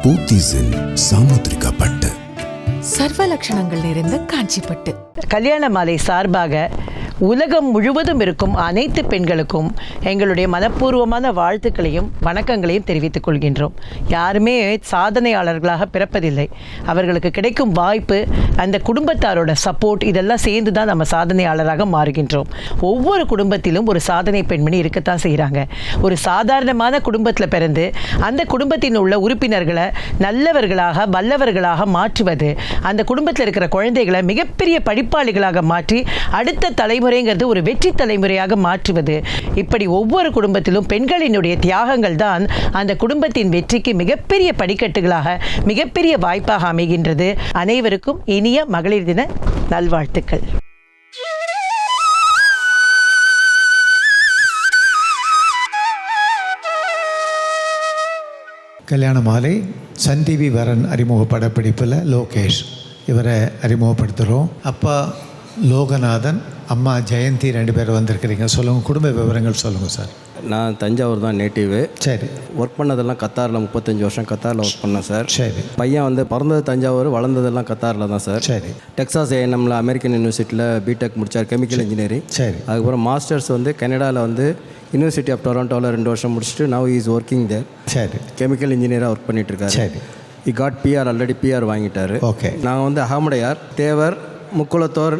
போத்தீஸின் சாமுத்திரிகா பட்டு, சர்வ லட்சணங்கள் நிறைந்த காஞ்சிப்பட்டு. கல்யாண மாலை சார்பாக உலகம் முழுவதும் இருக்கும் அனைத்து பெண்களுக்கும் எங்களுடைய மனப்பூர்வமான வாழ்த்துக்களையும் வணக்கங்களையும் தெரிவித்துக் கொள்கின்றோம். யாருமே சாதனையாளர்களாக பிறப்பதில்லை. அவர்களுக்கு கிடைக்கும் வாய்ப்பு, அந்த குடும்பத்தாரோட சப்போர்ட், இதெல்லாம் சேர்ந்து தான் நம்ம சாதனையாளராக மாறுகின்றோம். ஒவ்வொரு குடும்பத்திலும் ஒரு சாதனை பெண்மணி இருக்கத்தான் செய்கிறாங்க. ஒரு சாதாரணமான குடும்பத்தில் பிறந்து அந்த குடும்பத்தின் உள்ள உறுப்பினர்களை நல்லவர்களாக வல்லவர்களாக மாற்றுவது, அந்த குடும்பத்தில் இருக்கிற குழந்தைகளை மிகப்பெரிய படிப்பாளிகளாக மாற்றி அடுத்த தலைமுறைங்கிறது ஒரு வெற்றி தலைமுறையாக மாற்றுவது, இப்படி ஒவ்வொரு குடும்பத்திலும் பெண்களினுடைய தியாகங்கள் தான் அந்த குடும்பத்தின் வெற்றிக்கு மிகப்பெரிய படிக்கட்டுகளாக, மிகப்பெரிய வாய்ப்பாக அமைகின்றது. அனைவருக்கும் இனிய மகளிர் தின நல்வாழ்த்துக்கள். கல்யாண மாலை சன் டிவி வரன் அறிமுக படப்பிடிப்பில் லோகேஷ் இவரை அறிமுகப்படுத்துகிறோம். அப்பா லோகநாதன், அம்மா ஜெயந்தி, 2 பேர் வந்திருக்கிறீங்க. சொல்லுங்கள், குடும்ப விவரங்கள் சொல்லுங்கள் சார். நான் தஞ்சாவூர் தான் நேட்டிவு. சரி. ஒர்க் பண்ணதெல்லாம் கத்தாரில் 35 வருஷம் கத்தாரில் ஒர்க் பண்ணேன் சார். சரி. பையன் பிறந்தது தஞ்சாவூர், வளர்ந்ததெல்லாம் கத்தாரில் தான் சார். சரி. டெக்சாஸ் ஏஎன்எம்மில் அமெரிக்கன் யூனிவர்சிட்டியில் பிடெக் முடித்தார், கெமிக்கல் இன்ஜினியரிங். சரி. அதுக்கப்புறம் மாஸ்டர்ஸ் கனடாவில் யூனிவர்சிட்டி ஆஃப் டொராண்டோவில் 2 வருஷம் முடிச்சுட்டு நவ் இஸ் ஒர்க்கிங் தேர். சரி. கெமிக்கல் இன்ஜினியராக ஒர்க் பண்ணிகிட்ருக்காரு. சரி. He got PR, already PR வாங்கிட்டார். ஓகே. நாங்கள் அகமடையார், தேவர், முக்குளத்தோர்,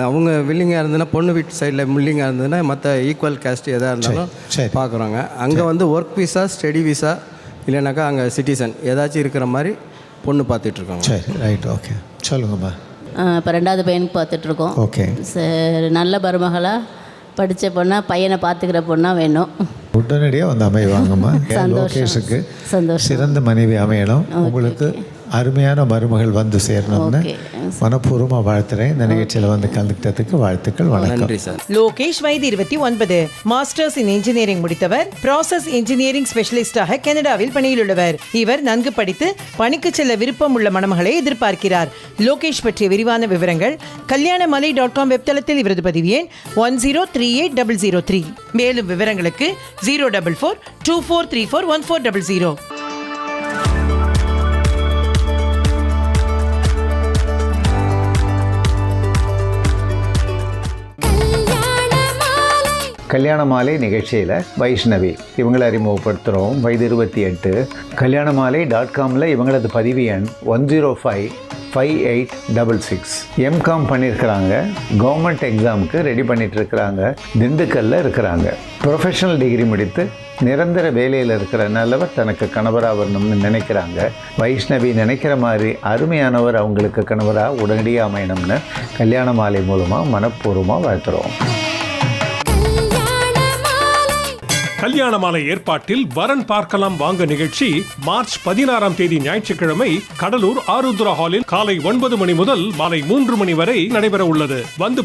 அவங்க வில்லிங்காக இருந்ததுன்னா பொண்ணு வீட்டு சைடில் மில்லிங்காக இருந்ததுன்னா மற்ற ஈக்குவல் கேஸ்ட் எதாக இருந்தாலும் பார்க்குறோங்க. அங்கே ஒர்க் விசா, ஸ்டடி விசா, இல்லைனாக்கா அங்கே சிட்டிசன் ஏதாச்சும் இருக்கிற மாதிரி பொண்ணு பார்த்துட்ருக்கோங்க. சரி, ரைட், ஓகே. சொல்லுங்கம்மா. இப்போ 2வது பையனுக்கு பார்த்துட்ருக்கோம். ஓகே. நல்ல மருமகளாக படித்த பொண்ணாக, பையனை பார்த்துக்கிற பொண்ணாக வேணும். உடனடியாக அமைவாங்கம்மா. லோகேஷுக்கு சிறந்த மனைவி அமையணும். உங்களுக்கு அருமையான மருமகள் சேரணும்னு மனப்பூர்வமாக வாழ்த்துறேன். இந்த நிகழ்ச்சியில் கலந்துக்கிட்டதுக்கு வாழ்த்துக்கள், வணக்கம். லோகேஷ் வயது 29, மாஸ்டர்ஸ் இன் இன்ஜினியரிங் முடித்தவர், ப்ராசஸ் இன்ஜினியரிங் ஸ்பெஷலிஸ்டாக கனடாவில் பணியில் உள்ளவர். இவர் நன்கு படித்து பணிக்கு செல்ல விருப்பம் உள்ள மணமகளை எதிர்பார்க்கிறார். லோகேஷ் பற்றிய விரிவான விவரங்கள் kalyanamali.com வெப்தளத்தில் இவரது பதிவு எண் 10380003. மேலும் விவரங்களுக்கு 04424341400. கல்யாண மாலை நிகழ்ச்சியில் வைஷ்ணவி இவங்களை அறிமுகப்படுத்துகிறோம். வயது 28. kalyanamali.comல இவங்களது பதிவு எண் 1055866. எம்காம் பண்ணியிருக்கிறாங்க. கவர்மெண்ட் எக்ஸாமுக்கு ரெடி பண்ணிகிட்ருக்கிறாங்க. திண்டுக்கல்லில் இருக்கிறாங்க. ப்ரொஃபஷனல் டிகிரி முடித்து நிரந்தர வேலையில் இருக்கிற நல்லவர் தனக்கு கணவராக வரணும்னு நினைக்கிறாங்க. வைஷ்ணவி நினைக்கிற மாதிரி அருமையானவர் அவங்களுக்கு கணவராக உடனடியாக அமையணும்னு கல்யாண மாலை மூலமாக மனப்பூர்வமாக வாழ்த்துறோம். கல்யாண மாலை ஏற்பாட்டில் வரன் பார்க்கலாம் வாங்க நிகழ்ச்சி மார்ச் 16ஆம் தேதி ஞாயிற்றுக்கிழமை கடலூர் ஆருத்ரா ஹாலில் காலை 9 மணி முதல் மாலை 3 மணி வரை நடைபெற உள்ளது.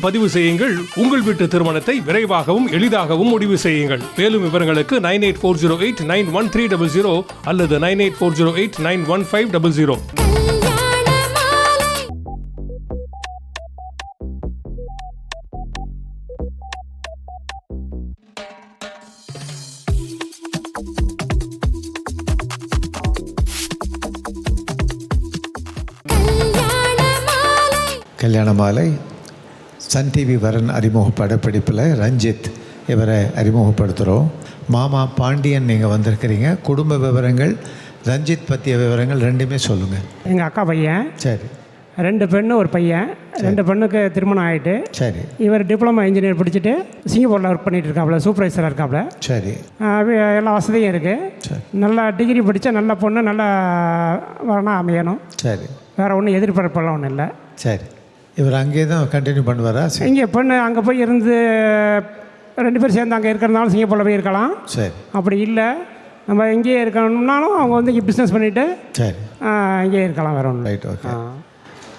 பதிவு செய்யுங்கள். உங்கள் வீட்டு திருமணத்தை விரைவாகவும் எளிதாகவும் முடிவு செய்யுங்கள். மேலும் விவரங்களுக்கு 9840891300 அல்லது 9840891500. கல்யாண மாலை சன் டிவி வரன் அறிமுக படப்பிடிப்பில் ரஞ்சித் இவரை அறிமுகப்படுத்துகிறோம். மாமா பாண்டியன் நீங்கள் வந்திருக்கிறீங்க. குடும்ப விவரங்கள், ரஞ்சித் பற்றிய விவரங்கள் ரெண்டுமே சொல்லுங்கள். எங்கள் அக்கா பையன். சரி. 2 பெண்ணு, ஒரு பையன். 2 பெண்ணுக்கு திருமணம் ஆகிட்டு. சரி. இவர் டிப்ளமா இன்ஜினியர் படிச்சுட்டு சிங்கப்பூரில் ஒர்க் பண்ணிகிட்டு இருக்காப்புல, சூப்பர்வைசராக இருக்காப்புல. சரி. எல்லா வசதியும் இருக்குது. நல்லா டிகிரி படித்தா நல்ல பொண்ணு, நல்லா வரணும் அமையணும். சரி. வேறு ஒன்றும் எதிர்பார்ப்பெல்லாம் ஒன்றும் இல்லை. சரி. இவர் அங்கே தான் கண்டினியூ பண்ணுவாரா? இங்கே பொண்ணு அங்கே போய் இருந்து 2 பேர் சேர்ந்து அங்கே இருக்கிறதுனாலும் சிங்கப்பூரில் போய் இருக்கலாம். சரி. அப்படி இல்லை, நம்ம இங்கேயே இருக்கணும்னாலும் அவங்க இங்கே பிஸ்னஸ் பண்ணிவிட்டு சரி இங்கேயே இருக்கலாம், வேறு ஒன்று. Right, okay.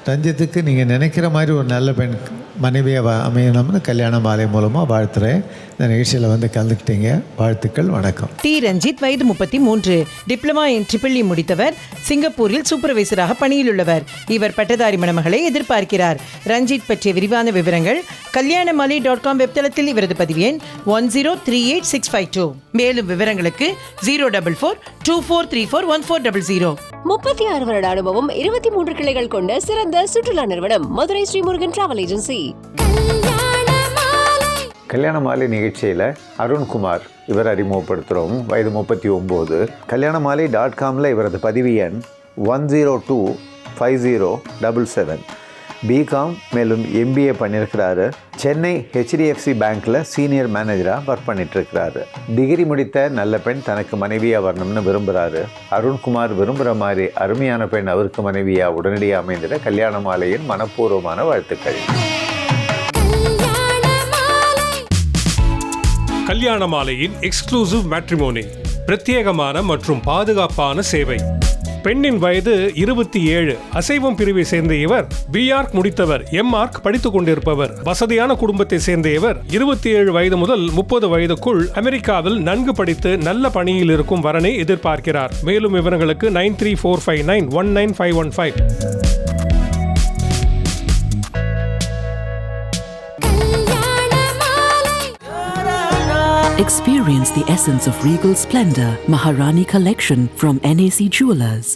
ரஞ்சித்துக்கு நீங்கள் நினைக்கிற மாதிரி ஒரு நல்ல பெண் மனைவியை அமையணும்னு கல்யாண மாலை மூலமாக வாழ்த்துறேன். இந்த நிகழ்ச்சியில் வந்து கலந்துக்கிட்டீங்க, வாழ்த்துக்கள், வணக்கம். டி ரஞ்சித், வயது 33, டிப்ளமா இன் ட்ரிபிள் முடித்தவர், சிங்கப்பூரில் சூப்பர்வைசராக பணியில் உள்ளவர். இவர் பட்டதாரி மணமகளை எதிர்பார்க்கிறார். ரஞ்சித் பற்றிய விரிவான விவரங்கள் kalyanamali.com வெப்தளத்தில் இவரது பதிவு எண் 10386552. மேலும் விவரங்களுக்கு 04424341400. 36 வருட அனுபவம், 23 கிளைகள் கொண்ட சிறந்த சுற்றுலா நிறுவனம் மதுரை ஸ்ரீமுருகன் டிராவல் ஏஜென்சி. கல்யாண மாலை நிகழ்ச்சியில் அருண்குமார் இவர் அறிமுகப்படுத்துகிறோம். வயது 39. kalyanamali.comல இவரது பதிவு எண் 1025077. பிகாம் மேலும் MBA பண்ணியிருக்கிறாரு. சென்னை HDFC பேங்க்கில் சீனியர் மேனேஜராக ஒர்க் பண்ணிட்டுருக்கிறாரு. டிகிரி முடித்த நல்ல பெண் தனக்கு மனைவியாக வரணும்னு விரும்புகிறாரு. அருண்குமார் விரும்புகிற மாதிரி அருமையான பெண் அவருக்கு மனைவியாக உடனடியாக அமைந்திட கல்யாண மாலையின் மனப்பூர்வமான வாழ்த்துக்கள். கல்யாண மாலையின் எக்ஸ்க்ளூசிவ் மேட்ரிமோனி, பிரத்யேகமான மற்றும் பாதுகாப்பான சேவை. பெண்ணின் வயது 27, அசைவம் பிரிவை சேர்ந்த இவர் BArch முடித்தவர், MArch படித்துக் கொண்டிருப்பவர். வசதியான குடும்பத்தை சேர்ந்த இவர் 27 வயது முதல் 30 வயதுக்குள் அமெரிக்காவில் நன்கு படித்து நல்ல பணியில் இருக்கும் வரனை எதிர்பார்க்கிறார். மேலும் விவரங்களுக்கு 9345919515. Experience the essence of regal splendor. Maharani Collection from NAC Jewelers.